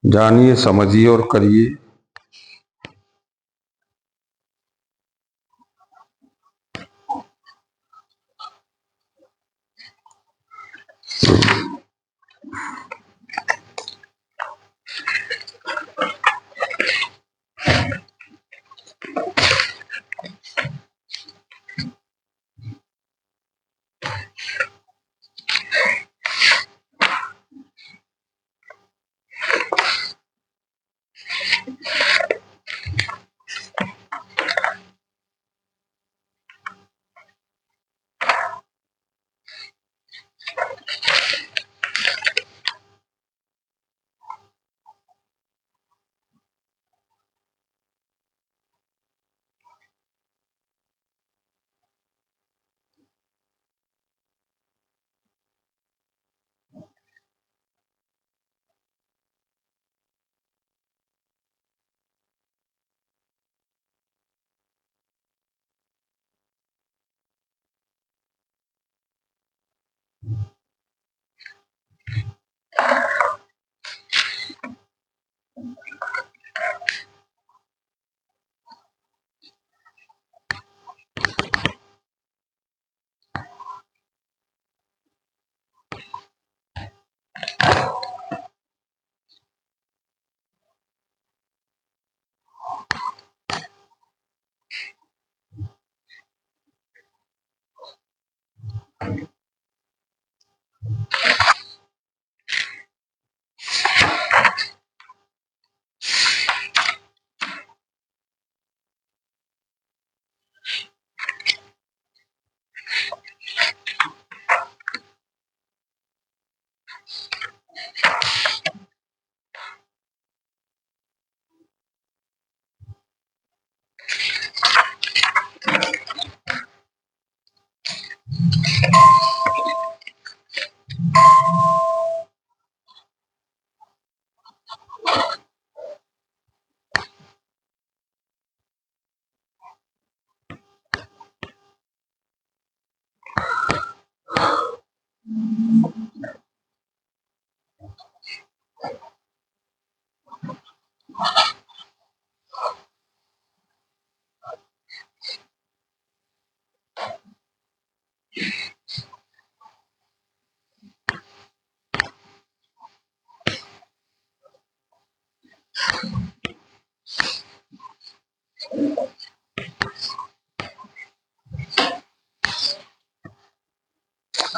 जानिए, समझिए और करिए।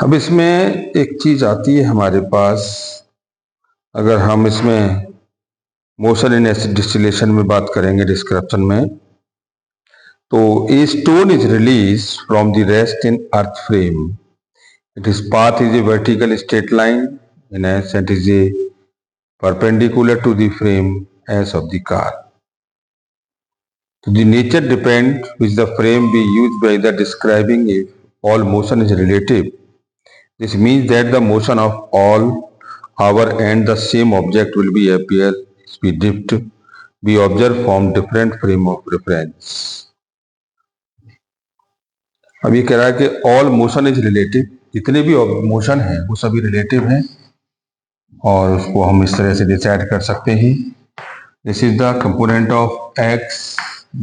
अब इसमें एक चीज आती है हमारे पास, अगर हम इसमें मोशन इन एसिड डिस्टिलेशन में बात करेंगे डिस्क्रिप्शन में, तो a stone is release from the rest in earth frame. It is path is a vertical straight line in S and is a perpendicular to the frame as of the car. So the nature depends which the frame be used by the describing if all motion is relative. This means that the motion of all our and the same object will be appear, be drift, be observed from different frame of reference. अब ये कह रहा है कि all motion is relative, जितने भी motion हैं वो सभी रिलेटिव हैं और उसको हम इस तरह से डिसाइड कर सकते हैं. This is the component of X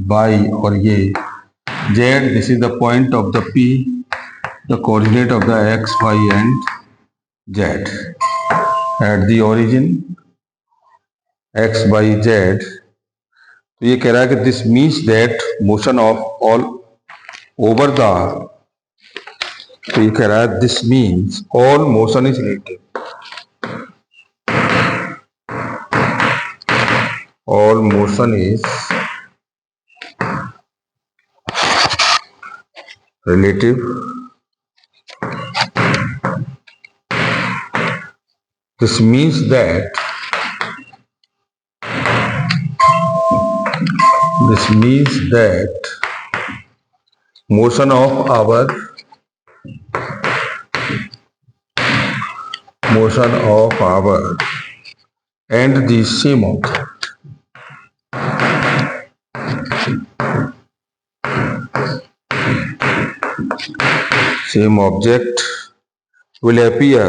Y और ये Z. This is the point of the P, the coordinate of the X Y and Z at the origin X Y Z. तो ये कह रहा है कि this means that motion of all over the, तो ये कह रहा है this means all motion is relative. All motion is relative. This means that motion of our and the same object will appear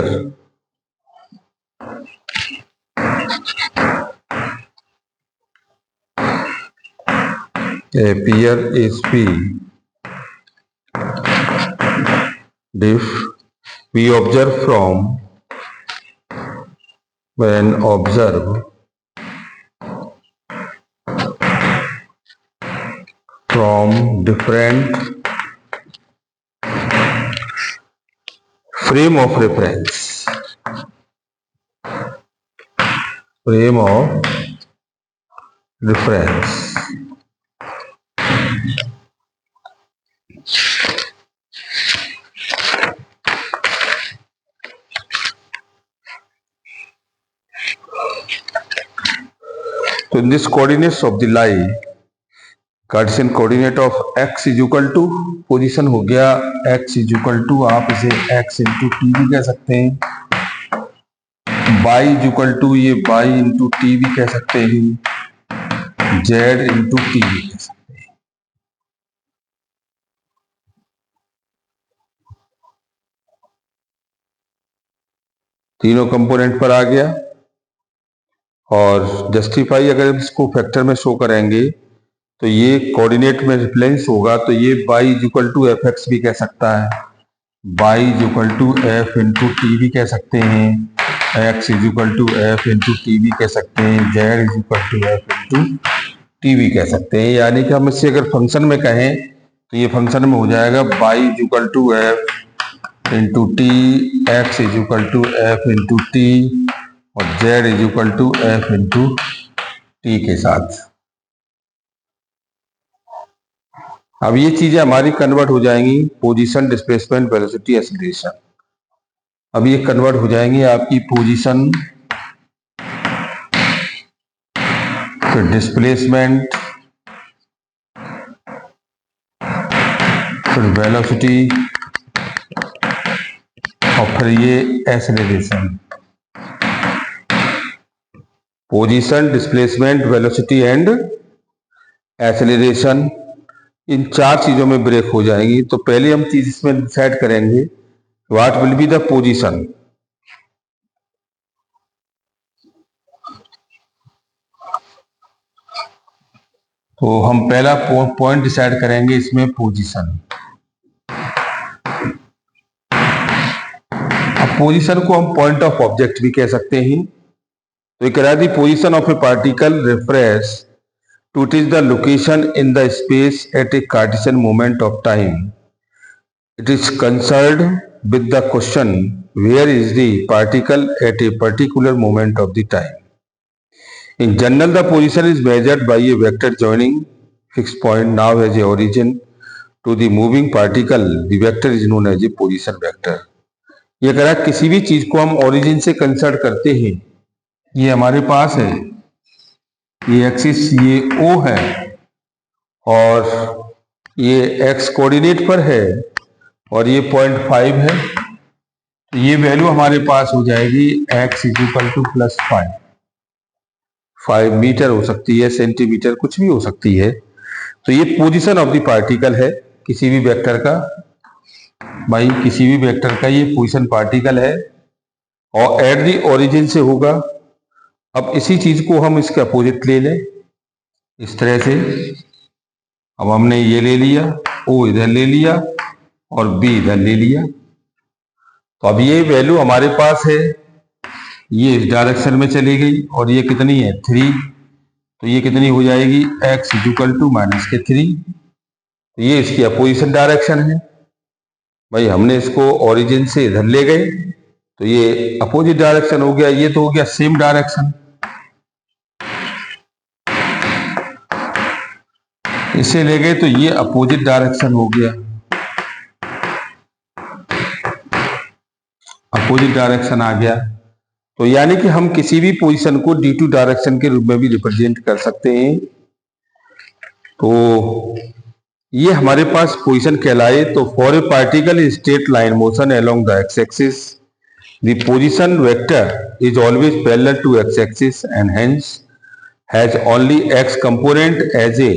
appear is P. If we observe from when observe from different frame of reference, frame of reference. So in this coordinates of the line, Cartesian coordinate of x is equal to position हो गया x is equal to, आप इसे x into T भी कह सकते हैं, y is equal to ये y into T भी कह सकते हैं, z इंटू टी भी कह सकते हैं। तीनों कंपोनेंट पर आ गया। और जस्टिफाई अगर इसको फैक्टर में शो करेंगे तो ये कोऑर्डिनेट में रिफ्लेंस होगा, तो ये y is equal to F X भी कह सकता है, y is equal to F into T भी कह सकते हैं, x is equal to F into T भी कह सकते हैं, z is equal to F into T भी कह सकते हैं। यानी कि हम इससे अगर फंक्शन में कहें तो ये फंक्शन में हो जाएगा y is equal to F into T, X is equal to F into T और z is equal to F into T के साथ। अब ये चीजें हमारी कन्वर्ट हो जाएंगी पोजीशन, डिस्प्लेसमेंट, वेलोसिटी, एक्सीलरेशन। अब ये कन्वर्ट हो जाएंगी आपकी पोजीशन, फिर डिस्प्लेसमेंट, फिर वेलोसिटी और फिर ये acceleration. Position, displacement, velocity and acceleration, इन चार चीजों में ब्रेक हो जाएंगी। तो पहले हम चीज इसमें डिसाइड करेंगे what will be the position. तो हम पहला पॉइंट डिसाइड करेंगे इसमें पोजीशन। अब पोजीशन को हम पॉइंट ऑफ ऑब्जेक्ट भी कह सकते हैं। तो ये कह रहा है the position of A particle reference to teach the location in the space at a Cartesian moment of time. It is concerned with the question where is the particle at a particular moment of the time. In general, the position is measured by a vector joining fixed point now as a origin to the moving particle. The vector is known as a position vector. ये कह रहा है किसी भी चीज को हम origin से कंसर्ट करते हैं, ये हमारे पास है, ये एक्सिस ये O है और ये x कोऑर्डिनेट पर है और ये 0.5 है, तो ये वैल्यू हमारे पास हो जाएगी x is equal to plus 5 metre हो सकती है, सेंटीमीटर, कुछ भी हो सकती है। तो ये पोजीशन ऑफ द पार्टिकल है किसी भी वेक्टर का, भाई किसी भी वेक्टर का ये पोजीशन पार्टिकल है और एट द ओरिजिन से होगा। अब इसी चीज को हम इसके अपोजिट ले लें इस तरह से। अब हमने ये ले लिया, O इधर ले लिया और B इधर ले लिया। तो अब ये वैल्यू हमारे पास है, ये इस डायरेक्शन में चली गई और ये कितनी है 3, तो ये कितनी हो जाएगी x इज इक्वल टू -3। तो ये इसकी अपोजिशन डायरेक्शन है। भाई हमने इसको ओरिजिन से इधर ले गए तो ये अपोजिट डायरेक्शन हो गया, ये तो हो गया सेम डायरेक्शन। इसे ले गए तो ये अपोजिट डायरेक्शन हो गया, अपोजिट डायरेक्शन आ गया। तो यानी कि हम किसी भी पोजीशन को d2 डायरेक्शन के रूप में भी रिप्रेजेंट कर सकते हैं। तो ये हमारे पास पोजीशन कहलाए। तो for a particle straight line motion along the X axis the position vector is always parallel to X axis and hence has only X component as a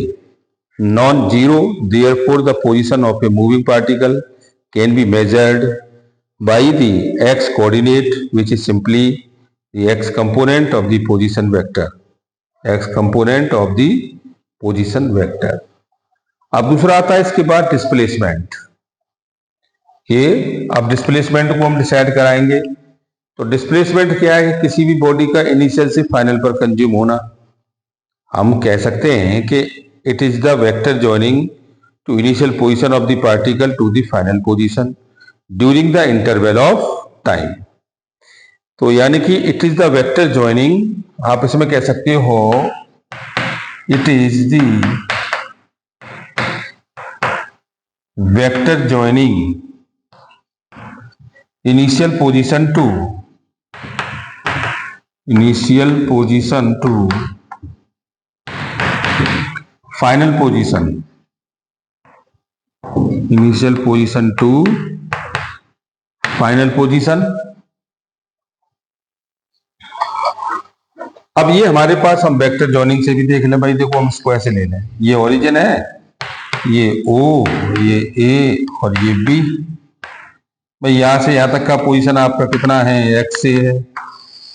non-zero. Therefore, the position of a moving particle can be measured by the x coordinate, which is simply the x component of the position vector. X component of the position vector. अब दूसरा आता है इसके बाद displacement. ये अब displacement को हम डिसाइड कराएंगे। तो डिस्प्लेसमेंट क्या है? किसी भी बॉडी का इनिशियल से फाइनल पर कंज्यूम होना। हम कह सकते हैं कि it is the vector joining to initial position of the particle to the final position during the interval of time. तो यानी कि it is the vector joining, आप इसमें कह सकते हो it is the vector joining initial position to final position, initial position to final position. अब ये हमारे पास हम वेक्टर जॉइनिंग से भी देख लें भाई। देखो हम इसको ऐसे ले लें, ये ओरिजिन है, ये O, ये A और ये B। भाई यहां से यहां तक का पोजीशन आपका कितना है? X A है।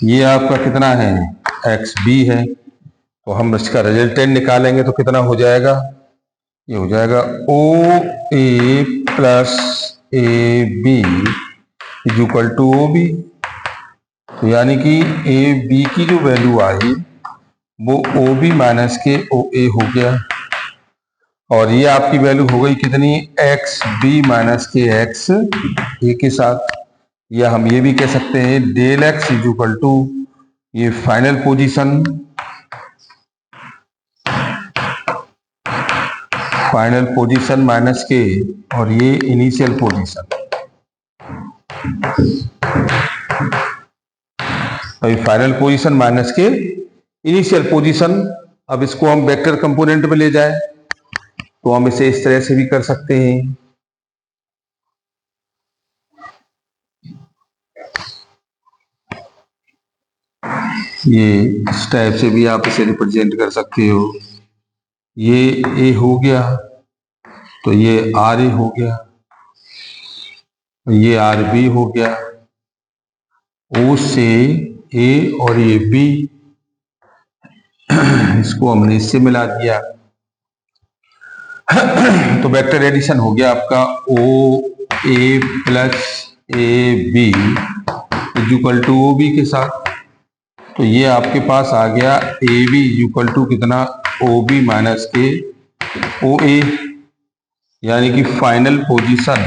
ये आपका कितना है? XB है। तो हम इसका रिजल्टेंट निकालेंगे तो कितना हो जाएगा? ये हो जाएगा OA plus AB is equal to OB। तो यानी कि AB की जो वैल्यू आई वो OB माइनस के OA हो गया, और ये आपकी वैल्यू हो गई कितनी? XB माइनस के XA के साथ। या हम ये भी कह सकते हैं del X is equal to ये फाइनल पोजीशन माइनस के और ये इनिशियल पोजीशन। अभी फाइनल पोजीशन माइनस के इनिशियल पोजीशन। अब इसको हम वेक्टर कंपोनेंट में ले जाए तो हम इसे इस तरह से भी कर सकते हैं। ये इस टाइप से भी आप इसे रिप्रेजेंट कर सकते हो। ये A हो गया तो ये RA हो गया, ये RB हो गया, O से A और ये B, इसको हमने इससे मिला दिया। तो वेक्टर एडिशन हो गया आपका OA plus AB is equal to OB के साथ। तो ये आपके पास आ गया AB इज इक्वल टू कितना? OB माइनस के OA, यानी कि फाइनल पोजीशन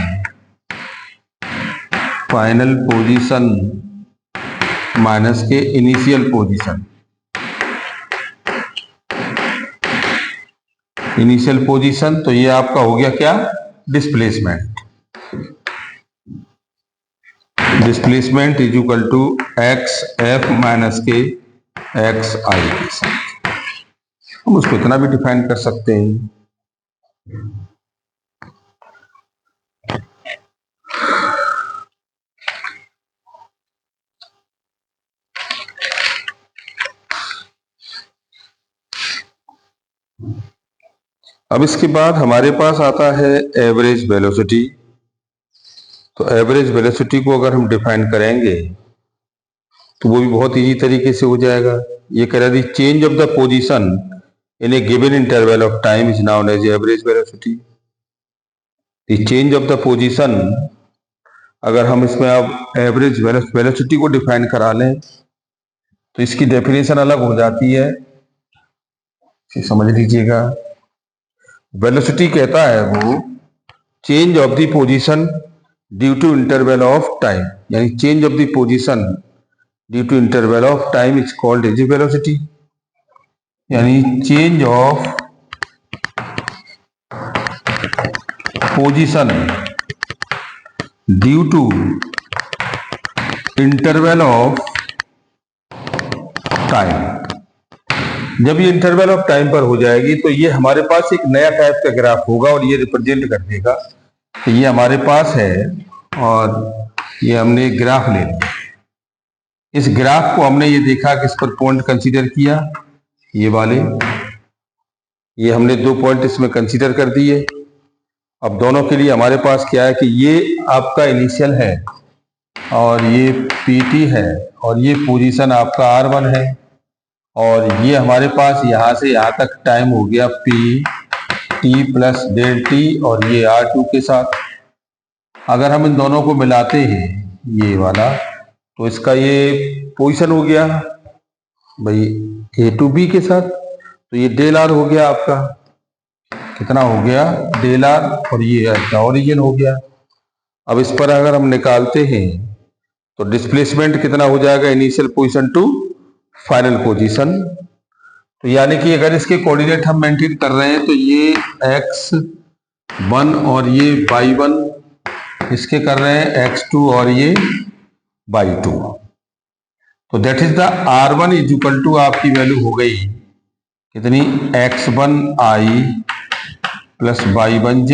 माइनस के इनिशियल पोजीशन। तो ये आपका हो गया क्या? Displacement is equal to XF minus के XI के साथ। हम उसको इतना भी डिफाइन कर सकते हैं। अब इसके बाद हमारे पास आता है एवरेज वेलोसिटी। तो एवरेज वेलोसिटी को अगर हम डिफाइन करेंगे तो वो भी बहुत इजी तरीके से हो जाएगा। ये कह रहा है change of the position in a given interval of time is known as average velocity. The change of the position, अगर हम इसमें अब एवरेज वेलोसिटी को डिफाइन करा लें तो इसकी डेफिनेशन अलग हो जाती है, समझ लीजिएगा। वेलोसिटी कहता है वो change of the position due to interval of time, यानी change of the position due to interval of time is called as velocity. यानी change of position due to interval of time. जब ये interval of time पर हो जाएगी तो ये हमारे पास एक नया टाइप का ग्राफ होगा और ये रिप्रेजेंट कर देगा। तो ये हमारे पास है और ये हमने एक ग्राफ ले लिया। इस ग्राफ को हमने ये देखा कि इस पर पॉइंट कंसीडर किया, ये वाले, ये हमने 2 पॉइंट इसमें कंसीडर कर दिए। अब दोनों के लिए हमारे पास क्या है कि ये आपका इनिशियल है और ये PT है और ये पोजीशन आपका R1 है, और ये हमारे पास यहाँ से यहाँ तक टाइम हो गया P T plus del T और ये R2 के साथ। अगर हम इन दोनों को मिलाते हैं ये वाला, तो इसका ये पोजीशन हो गया भाई ए टू बी के साथ, तो ये डेल आर हो गया आपका, कितना हो गया डेल आर, और ये इसका ओरिजिन हो गया। अब इस पर अगर हम निकालते हैं तो डिस्प्लेसमेंट कितना हो जाएगा, initial position to final position. तो यानी कि अगर इसके कोऑर्डिनेट हम मेंटेन कर रहे हैं तो ये x1 और ये y1, इसके कर रहे हैं x2 और ये y2। तो that is the R1 is equal to आपकी वैल्यू हो गई कितनी, x1i प्लस y1j,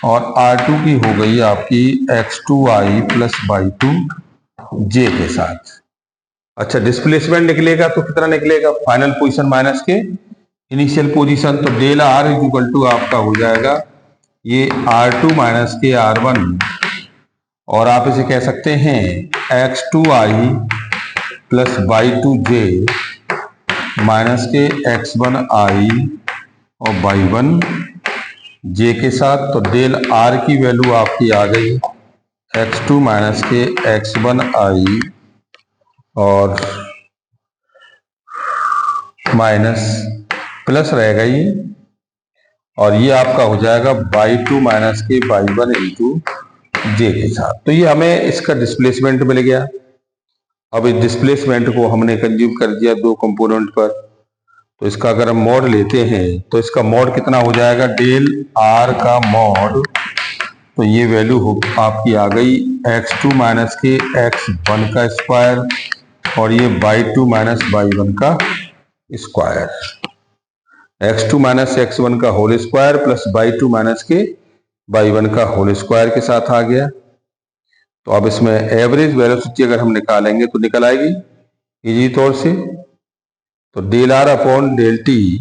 और R2 की हो गई आपकी x2i प्लस y2j के साथ। अच्छा, डिस्प्लेसमेंट निकलेगा तो कितना निकलेगा, फाइनल पोजीशन माइनस के इनिशियल पोजीशन, तो del R is equal to आपका हो जाएगा ये R2 माइनस के R1, और आप इसे कह सकते हैं x2i प्लस y2j माइनस के x1i और y1j के साथ। तो डेल आर की वैल्यू आपकी आ गई x2 माइनस के x1i और माइनस प्लस रहेगा ये, और ये आपका हो जाएगा y2 माइनस के y1 इंटू जे के साथ। तो ये हमें इसका डिस्प्लेसमेंट मिल गया। अब इस डिस्प्लेसमेंट को हमने कंज्यूम कर दिया दो कंपोनेंट पर, तो इसका अगर हम मॉड लेते हैं तो इसका मॉड कितना हो जाएगा, डेल आर का मॉड, तो ये वैल्यू हो आपकी आ गई x2 माइनस के x1 का स्क्वायर और ये y2 माइनस y1 का स्क्वायर, x2 माइनस x1 का whole square plus y2 minus के y1 का होल स्क्वायर के साथ आ गया। तो अब इसमें एवरेज वेलोसिटी अगर हम निकालेंगे तो निकल आएगी इजी तौर से। तो del R upon del T,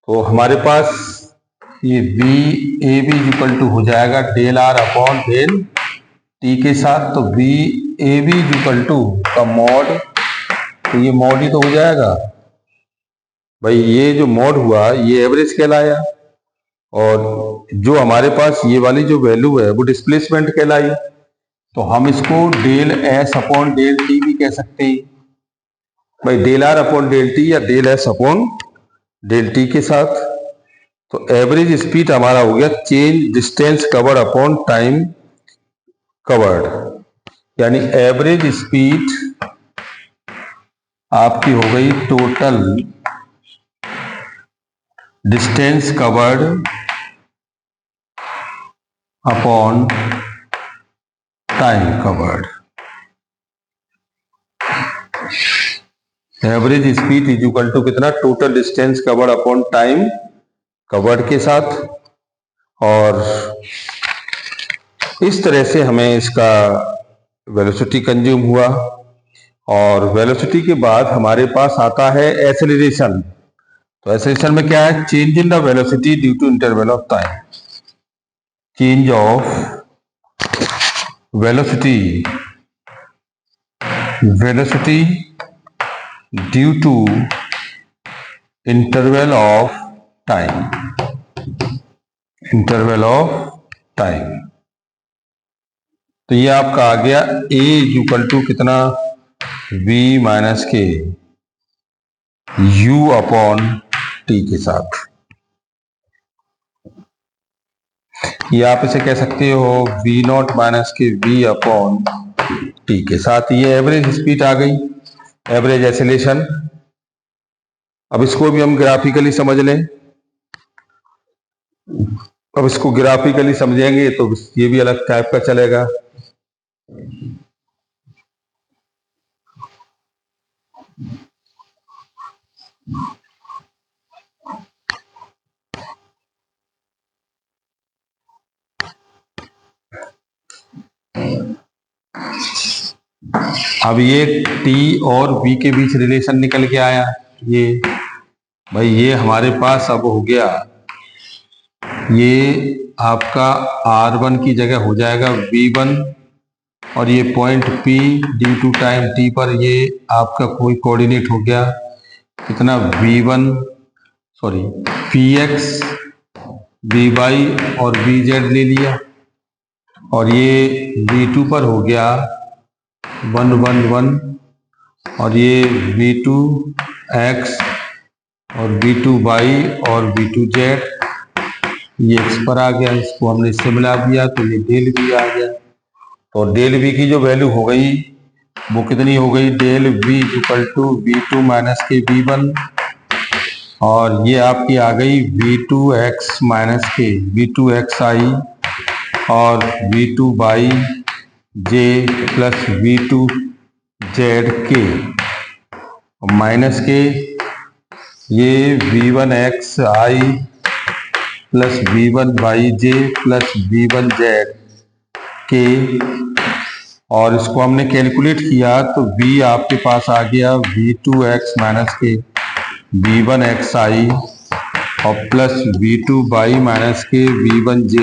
तो हमारे पास ये B A B equal to हो जाएगा del R upon del T के साथ। तो B A B equal to का मॉड, तो ये मॉड ही तो हो जाएगा भाई, ये जो मॉड हुआ ये एवरेज कहलाया, और जो हमारे पास ये वाली जो वैल्यू है वो डिस्प्लेसमेंट कहलाई। तो हम इसको del S upon del T भी कह सकते हैं भाई, del R upon del T या del S upon del T के साथ। तो एवरेज स्पीड हमारा हो गया change distance covered upon time covered, यानी एवरेज स्पीड आपकी हो गई total distance covered upon time covered. Average speed is equal to कितना, total distance covered upon time covered के साथ। और इस तरह से हमें इसका वेलोसिटी कंज्यूम हुआ, और वेलोसिटी के बाद हमारे पास आता है एक्सेलरेशन। तो एक्सेलरेशन में क्या है, change in the velocity due to interval of time, change of velocity due to interval of time. तो ये आपका आ गया a इक्वल टू कितना, v माइनस के u अपॉन टी के साथ। ये आप इसे कह सकते हो v नॉट माइनस के v अपॉन टी के साथ। ये एवरेज स्पीड आ गई, एवरेज एक्सेलरेशन। अब इसको भी हम ग्राफिकली समझ लें। अब इसको ग्राफिकली समझेंगे तो ये भी अलग टाइप का चलेगा। अब ये t और v के बीच रिलेशन निकल के आया। ये भाई ये हमारे पास अब हो गया, ये आपका r1 की जगह हो जाएगा v1, और ये point p due to time t पर ये आपका कोई कोऑर्डिनेट हो गया कितना v1 px वी वाई और वी जेड ले लिया, और ये V2 पर हो गया 1 1 1, और ये V2x और V2y और V2z ये x पर आ गया, इसको हमने इससे मिला दिया तो ये डेल V आ गया। तो डेल V की जो वैल्यू हो गई वो कितनी हो गई, del V equal to V2 minus के V1, और ये आपकी आ गई V2x माइनस के V2xi और V2y j प्लस V2z के माइनस के ये V1xi plus V1yj plus V1z के, और इसको हमने कैलकुलेट किया तो V आपके पास आ गया V2x माइनस के V1xi और प्लस V2y माइनस के V1j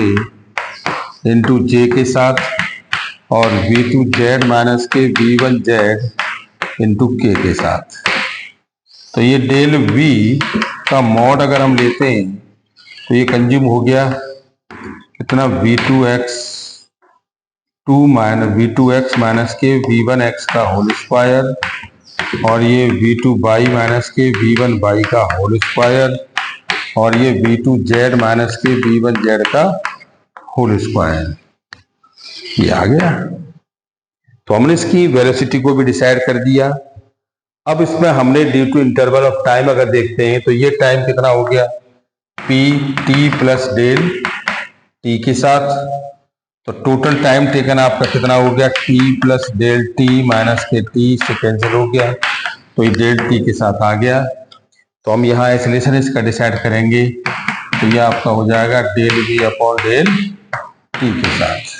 इंटू j के साथ, और V2z माइनस के V1z इंटू k के साथ। तो ये डेल V का मॉड अगर हम लेते हैं तो ये कंज्यूम हो गया कितना, V2x माइनस के V1x का होल स्क्वायर, और ये V2y माइनस के V1y का होल स्क्वायर, और ये V2z माइनस के V1z का होल स्क्वायर, ये आ गया। तो हमने इसकी वेलोसिटी को भी डिसाइड कर दिया। अब इसमें हमने due to interval of time अगर देखते हैं तो ये टाइम कितना हो गया, P T plus del T के साथ, तो टोटल टाइम टेकन आपका कितना हो गया, T plus del T minus के टी से कैंसिल हो गया, तो ये डेल टी के साथ आ गया। तो हम यहाँ एक्सेलरेशन इसका डिसाइड करेंगे तो ये आपका हो जाएगा del V upon del T के साथ।